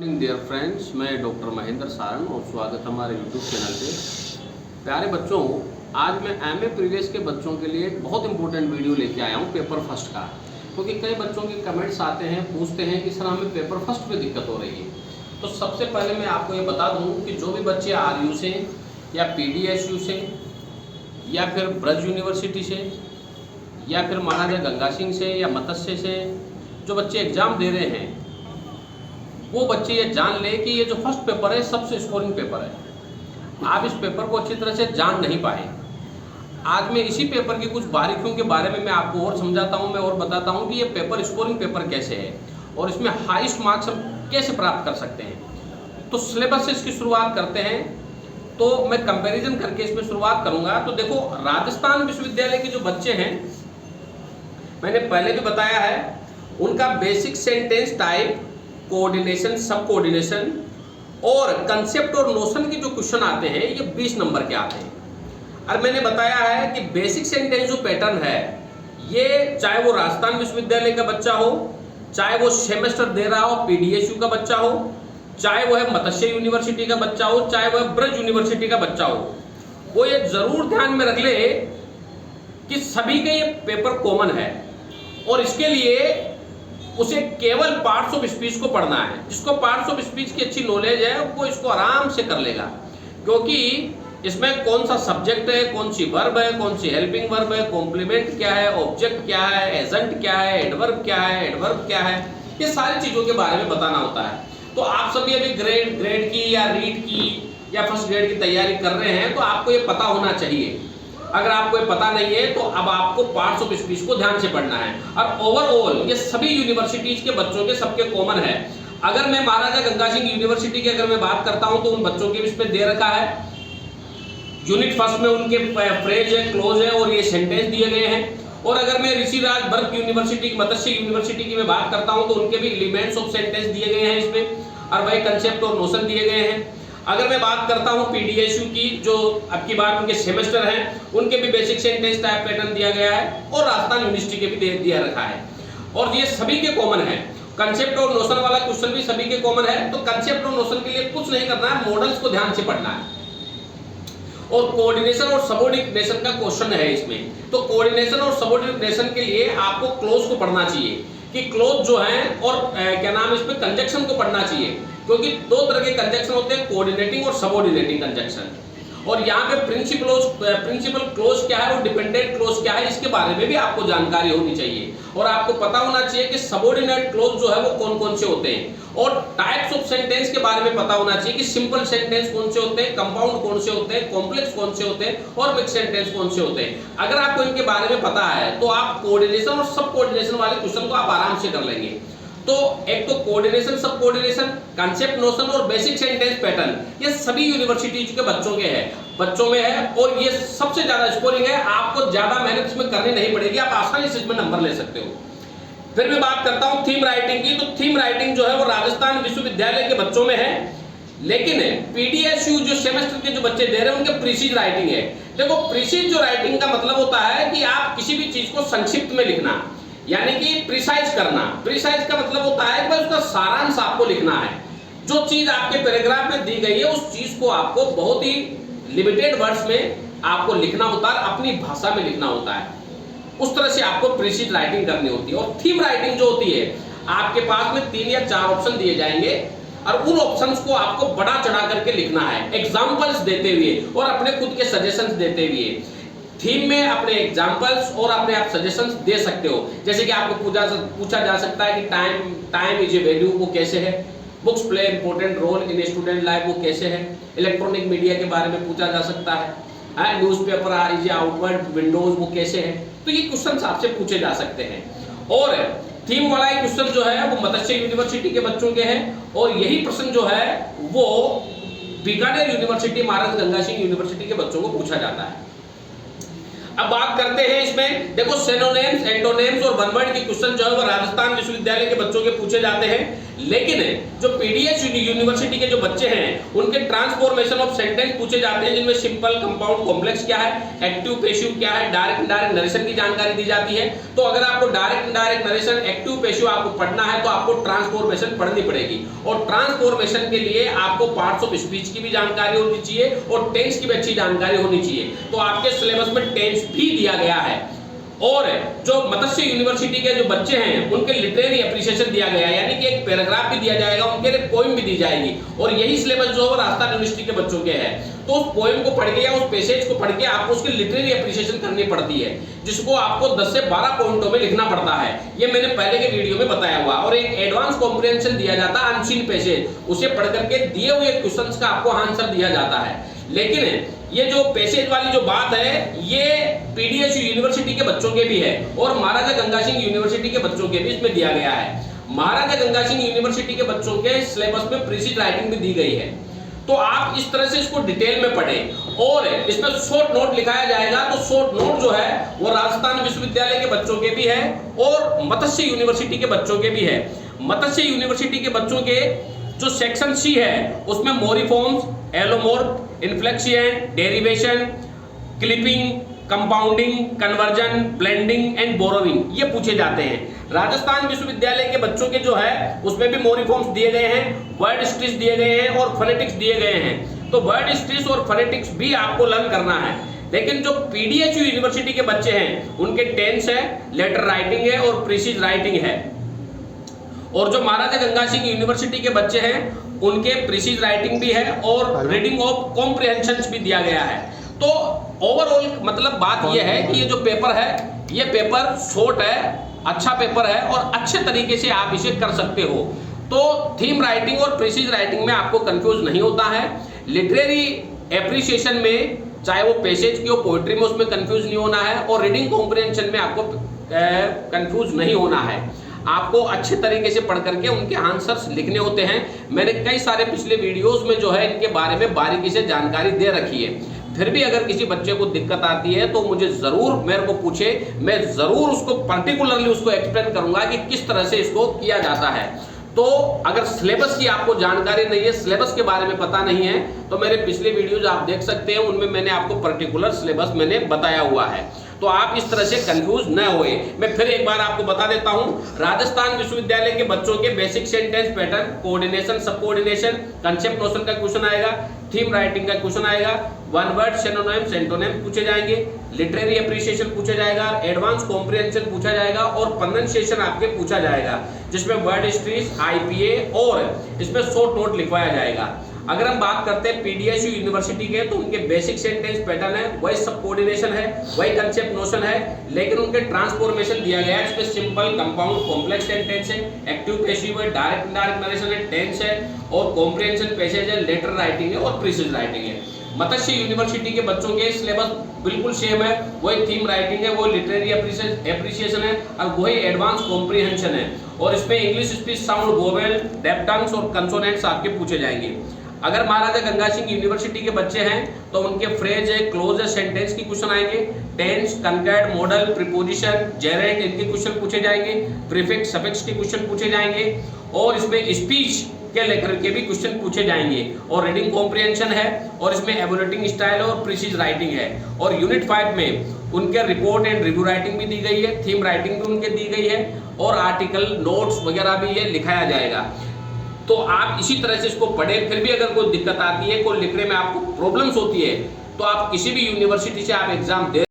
Morning dear friends, मैं doctor Mahendra Sarang और स्वागत हमारे यूट्यूब चैनल पे। प्यारे बच्चों, आज मैं एमए प्रीवियस के बच्चों के लिए एक बहुत इंपॉर्टेंट वीडियो लेके आया हूँ पेपर फर्स्ट का, क्योंकि कई बच्चों के कमेंट्स आते हैं, पूछते हैं कि सर हमें पेपर फर्स्ट पे दिक्कत हो रही है। तो सबसे पहले मैं आपको ये बता दूँ कि जो भी बच्चे आरयू से या पीडीएसयू से या फिर ब्रज यूनिवर्सिटी से या फिर महाराजा गंगा सिंह से या मत्स्य से जो बच्चे एग्ज़ाम दे रहे हैं, वो बच्चे ये जान ले कि ये जो फर्स्ट पेपर है सबसे स्कोरिंग पेपर है। आप इस पेपर को अच्छी तरह से जान नहीं पाए। आज मैं इसी पेपर की कुछ बारीकियों के बारे में मैं आपको और समझाता हूँ, मैं और बताता हूँ कि ये पेपर स्कोरिंग पेपर कैसे है और इसमें हाईएस्ट मार्क्स हम कैसे प्राप्त कर सकते हैं। तो सिलेबस से इसकी शुरुआत करते हैं। तो मैं कंपैरिजन करके इसमें शुरुआत करूँगा। तो देखो, राजस्थान विश्वविद्यालय के जो बच्चे हैं, मैंने पहले भी बताया है, उनका बेसिक सेंटेंस टाइप, कोऑर्डिनेशन, सब कोऑर्डिनेशन और कंसेप्ट और नोशन के जो क्वेश्चन आते हैं ये 20 नंबर के आते हैं। और मैंने बताया है कि बेसिक सेंटेंस जो पैटर्न है, ये चाहे वो राजस्थान विश्वविद्यालय का बच्चा हो, चाहे वो सेमेस्टर दे रहा हो पीडीएसयू का बच्चा हो, चाहे वो है मत्स्य यूनिवर्सिटी का बच्चा हो, चाहे वो है ब्रज यूनिवर्सिटी का बच्चा हो, वो ये जरूर ध्यान में रख ले कि सभी के ये पेपर कॉमन है और इसके लिए उसे केवल पार्ट्स ऑफ स्पीच को पढ़ना है। जिसको पार्ट्स ऑफ स्पीच की अच्छी नॉलेज है वो इसको आराम से कर लेगा, क्योंकि इसमें कौन सा सब्जेक्ट है, कौन सी वर्ब है, कौन सी हेल्पिंग वर्ब है, कॉम्प्लीमेंट क्या है, ऑब्जेक्ट क्या है, एजेंट क्या है, एडवर्ब क्या है, एडवर्ब क्या है, ये सारी चीजों के बारे में बताना होता है। तो आप सभी अभी ग्रेड की या रीड की या फर्स्ट ग्रेड की तैयारी कर रहे हैं, तो आपको ये पता होना चाहिए। अगर आपको ये पता नहीं है तो अब आपको पार्ट्स ऑफ स्पीच को ध्यान से पढ़ना है। और ओवरऑल ये सभी यूनिवर्सिटीज के बच्चों के सबके कॉमन है। अगर मैं महाराजा गंगा सिंह यूनिवर्सिटी की अगर मैं बात करता हूं तो उन बच्चों के इसमें दे रखा है, यूनिट फर्स्ट में उनके फ्रेज है, क्लोज है और ये सेंटेंस दिए गए हैं। और अगर मैं ऋषिराज भरत यूनिवर्सिटी, मत्स्य यूनिवर्सिटी की मैं बात करता हूं तो उनके भी एलिमेंट्स ऑफ सेंटेंस दिए गए हैं इसमें, और वही कंसेप्ट और नोशन दिए गए हैं। अगर मैं बात करता हूं पीडीएसयू की, जो अब की बार उनके सेमेस्टर हैं, उनके भी बेसिक सेंटेंस टाइप पैटर्न दिया गया है और राजस्थान यूनिवर्सिटी के भी दिया रखा है और ये सभी के कॉमन है। कंसेप्ट और नोशन वाला क्वेश्चन भी सभी के कॉमन है। तो कंसेप्ट और नोशन के लिए कुछ नहीं करना है, मॉडल्स को ध्यान से पढ़ना है। और कोऑर्डिनेशन और सबऑर्डिनेशन का क्वेश्चन है इसमें। तो कोऑर्डिनेशन और सबऑर्डिनेशन के लिए आपको क्लोज को पढ़ना चाहिए कि क्लोज जो है, और क्या नाम, इसमें कंजक्शन को पढ़ना चाहिए, क्योंकि दो तरह के कंजक्शन होते हैं, कोऑर्डिनेटिंग और सबऑर्डिनेटिंग कंजक्शन। और यहाँ पे प्रिंसिपल क्लोज क्या है और डिपेंडेंट क्लोज क्या है, इसके बारे में भी आपको जानकारी होनी चाहिए। और आपको पता होना चाहिए कि सबऑर्डिनेट क्लोज जो है वो कौन कौन से होते हैं, और टाइप्स ऑफ सेंटेंस के बारे में पता होना चाहिए कि सिंपल सेंटेंस कौन से होते हैं, कंपाउंड कौन से होते हैं, कॉम्प्लेक्स कौन से होते हैं और मिक्स सेंटेंस कौन से होते हैं। अगर आपको इनके बारे में पता है तो आप कोऑर्डिनेशन और सब कोऑर्डिनेशन वाले क्वेश्चन को आप आराम से कर लेंगे। तो एक तो कोऑर्डिनेशन, सब कोऑर्डिनेशन, कांसेप्ट, नोशन और बेसिक सेंटेंस पैटर्न, ये सभी यूनिवर्सिटीज के बच्चों में है और ये सबसे ज्यादा स्कोरिंग है। आपको ज्यादा मेहनत इसमें करनी नहीं पड़ेगी, आप आसानी से इसमें नंबर ले सकते हो। फिर मैं बात करता हूं थीम राइटिंग की। तो थीम राइटिंग जो है वो राजस्थान विश्वविद्यालय के बच्चों में है, लेकिन पीडीएसयू जो सेमेस्टर के जो बच्चे दे रहे हैं उनके प्रीसीज राइटिंग है। देखो, प्रीसीज जो राइटिंग का मतलब होता है कि आप किसी भी चीज को संक्षिप्त में लिखना, यानी कि प्रिसाइज करना। प्रिसाइज का मतलब होता है कि उसका सारांश आपको लिखना है। जो चीज आपके पैराग्राफ में दी गई है उस चीज को आपको बहुत ही लिमिटेड वर्ड्स में आपको लिखना होता है, अपनी भाषा में लिखना होता है। उस तरह से आपको प्रीसीज राइटिंग करनी होती है। और थीम राइटिंग जो होती है, आपके पास में 3 या 4 ऑप्शन दिए जाएंगे और उन ऑप्शंस को आपको बढ़ा चढ़ा करके लिखना है, एग्जांपल्स देते हुए और अपने खुद के सजेशंस देते हुए। थीम में अपने एग्जांपल्स और अपने आप सजेशंस दे सकते हो। जैसे कि आपको पूछा जा सकता है कि टाइम इज ए वैल्यू, वो कैसे है, books play important role in student life, वो कैसे है, इलेक्ट्रॉनिक मीडिया के बारे में पूछा जा सकता है, न्यूज़पेपर इज आउटवर्ड विंडोज, वो कैसे है। तो ये क्वेश्चन आपसे पूछे जा सकते हैं। और थीम वाला क्वेश्चन जो है वो मत्स्य यूनिवर्सिटी के बच्चों के हैं और यही प्रश्न जो है वो बीकानेर यूनिवर्सिटी, महाराजा गंगा सिंह यूनिवर्सिटी के बच्चों को पूछा जाता है। अब बात करते हैं इसमें, देखो, सिनोनिम्स, एंटोनिम्स और वन वर्ड के क्वेश्चन जो है वो राजस्थान विश्वविद्यालय के बच्चों के पूछे जाते हैं, लेकिन जो पीडीएस यूनिवर्सिटी के जो बच्चे हैं उनके ट्रांसफॉर्मेशन ऑफ सेंटेंस पूछे जाते हैं, जिनमें सिंपल, कंपाउंड, कॉम्प्लेक्स क्या है, एक्टिव, पैसिव क्या है, डायरेक्ट इनडायरेक्ट नरेशन की जानकारी दी जाती है। तो अगर आपको direct indirect narration, active, passive आपको पढ़ना है तो आपको ट्रांसफॉर्मेशन पढ़नी पड़ेगी। और ट्रांसफॉर्मेशन के लिए आपको पार्ट्स ऑफ स्पीच की भी जानकारी होनी चाहिए और टेंस की भी अच्छी जानकारी होनी चाहिए। तो आपके सिलेबस में टेंस भी दिया गया है। और जो मत्स्य यूनिवर्सिटी के जो बच्चे हैं उनके लिटरेरी एप्रिसिएशन दिया गया है, यानी कि एक पैराग्राफ भी दिया जाएगा, उनके लिए पोएम भी दी जाएगी। और यही सिलेबस जो है राजस्थान यूनिवर्सिटी के बच्चों के है। तो उस पोएम को पढ़ के या उस पैसेज को पढ़ के आपको उसकी लिटरेरी एप्रिसिएशन करनी पड़ती है, जिसको आपको 10 से 12 पॉइंटों में लिखना पड़ता है। ये मैंने पहले के वीडियो में बताया हुआ। और एक एडवांस कॉम्प्रिहेंशन दिया जाता है, अनसीन पैसेज, उसे पढ़ करके दिए हुए क्वेश्चंस का आपको आंसर दिया जाता है। लेकिन ये जो पैसेज वाली जो बात है ये पीडीएस यूनिवर्सिटी के बच्चों के भी है और महाराजा गंगा सिंह यूनिवर्सिटी के बच्चों के भी इसमें दिया गया है। महाराजा गंगा सिंह यूनिवर्सिटी के बच्चों के सिलेबस में प्रीसीज राइटिंग भी दी गई है। तो आप इस तरह से इसको डिटेल में पढ़ें और इसमें शॉर्ट नोट लिखाया जाएगा। तो शॉर्ट नोट जो है वो राजस्थान विश्वविद्यालय के बच्चों के भी है और मत्स्य यूनिवर्सिटी के बच्चों के भी है। मत्स्य यूनिवर्सिटी के बच्चों के जो सेक्शन सी है उसमें morphemes, allomorph, inflection, derivation, clipping, compounding, conversion, blending and borrowing ये पूछे जाते हैं। राजस्थान विश्वविद्यालय के बच्चों के जो है उसमें भी मोरिफॉर्म्स दिए गए हैं, वर्ड स्ट्रिच दिए गए हैं और फोनेटिक्स दिए गए हैं। तो वर्ड स्ट्रिच और फोनेटिक्स भी आपको लर्न करना है। लेकिन जो पीडीएचयू यूनिवर्सिटी के बच्चे हैं उनके टेंस है, लेटर राइटिंग है और प्रीसीज राइटिंग है। और जो महाराजा गंगा सिंह यूनिवर्सिटी के बच्चे हैं उनके प्रीसीज राइटिंग भी है और रीडिंग ऑफ कॉम्प्रिहेंशंस भी दिया गया है। तो ओवरऑल मतलब बात यह है कि ये जो पेपर है ये पेपर शॉर्ट है, अच्छा पेपर है और अच्छे तरीके से आप इसे कर सकते हो। तो थीम राइटिंग और प्रीसीज राइटिंग में आपको कंफ्यूज नहीं होता है। लिटरेरी एप्रिसिएशन में चाहे वो पैसेज की हो, पोएट्री में, उसमें कंफ्यूज नहीं होना है। और रीडिंग कॉम्प्रिहेंशन में आपको कंफ्यूज नहीं होना है। आपको अच्छे तरीके से पढ़ करके उनके आंसर्स लिखने होते हैं। मैंने कई सारे पिछले वीडियोस में जो है इनके बारे में बारीकी से जानकारी दे रखी है। फिर भी अगर किसी बच्चे को दिक्कत आती है तो मुझे जरूर मेरे को पूछे, मैं जरूर उसको पर्टिकुलरली उसको एक्सप्लेन करूंगा कि किस तरह से इसको किया जाता है। तो अगर सिलेबस की आपको जानकारी नहीं है, सिलेबस के बारे में पता नहीं है, तो मेरे पिछले वीडियोज आप देख सकते हैं, उनमें मैंने आपको पर्टिकुलर सिलेबस मैंने बताया हुआ है। तो आप इस तरह से कंफ्यूज न होए। मैं फिर एक बार आपको बता देता हूं, राजस्थान विश्वविद्यालय के बच्चों के बेसिक सेंटेंस पैटर्न, कोऑर्डिनेशन, सब कोऑर्डिनेशन, कंसेप्ट नोशन का क्वेश्चन आएगा, थीम राइटिंग का क्वेश्चन आएगा, वन वर्ड सिनोनिम, सेंटोनिम पूछे जाएंगे, लिटरेरी एप्रिसिएशन पूछा जाएगा, एडवांस कॉम्प्रिहेंशन पूछा जाएगा और प्रोनंसिएशन आपके पूछा जाएगा, जिसमें वर्ड स्ट्रीज, आईपीए और इसमें शॉर्ट नोट लिखवाया जाएगा। अगर हम बात करते हैं पीडीएसयू यूनिवर्सिटी के तो उनके बेसिक सेंटेंस पैटर्न है, वही सब कोऑर्डिनेशन है, वही कंसेप्ट नोशन है, लेकिन उनके ट्रांसफॉर्मेशन दिया गया है। इसमें सिंपल, कंपाउंड, कॉम्प्लेक्स सेंटेंस है, एक्टिव, पैसिव है, डायरेक्ट इनडायरेक्ट नरेशन है, टेंस है और कॉम्प्रिहेंशन, पैसेज है, लेटर राइटिंग है और प्रीसीज राइटिंग है। मत्स्य यूनिवर्सिटी के बच्चों के सिलेबस बिल्कुल सेम है, वही थीम राइटिंग है, वही लिटरेरी एप्रिसिएशन है और वही एडवांस कॉम्प्रिहेंशन है। और इसमें इंग्लिश स्पीच, साउंड, वोवेल, डेप्टंग्स और कंसोनेंट्स आपके पूछे जाएंगे। अगर महाराजा गंगा सिंह यूनिवर्सिटी के बच्चे हैं तो उनके फ्रेज है, क्लोज है, सेंटेंस की क्वेश्चन आएंगे, टेंस, कंकैड, मॉडल, प्रीपोजिशन, जेरेंट इनके क्वेश्चन पूछे जाएंगे, प्रीफिक्स, सफिक्स के क्वेश्चन पूछे जाएंगे और इसमें स्पीच के लेकर के भी क्वेश्चन पूछे जाएंगे। और रीडिंग कॉम्प्रिहेंशन है और इसमें एवोल्यूटिंग स्टाइल और प्रीसीज राइटिंग है। और यूनिट 5 में उनके रिपोर्ट एंड रिव्यू राइटिंग भी दी गई है, थीम राइटिंग भी उनके दी गई है और आर्टिकल, नोट्स वगैरह भी ये लिखाया जाएगा। तो आप इसी तरह से इसको पढ़ें। फिर भी अगर कोई दिक्कत आती है, कोई लिखने में आपको प्रॉब्लम्स होती है, तो आप किसी भी यूनिवर्सिटी से आप एग्जाम दे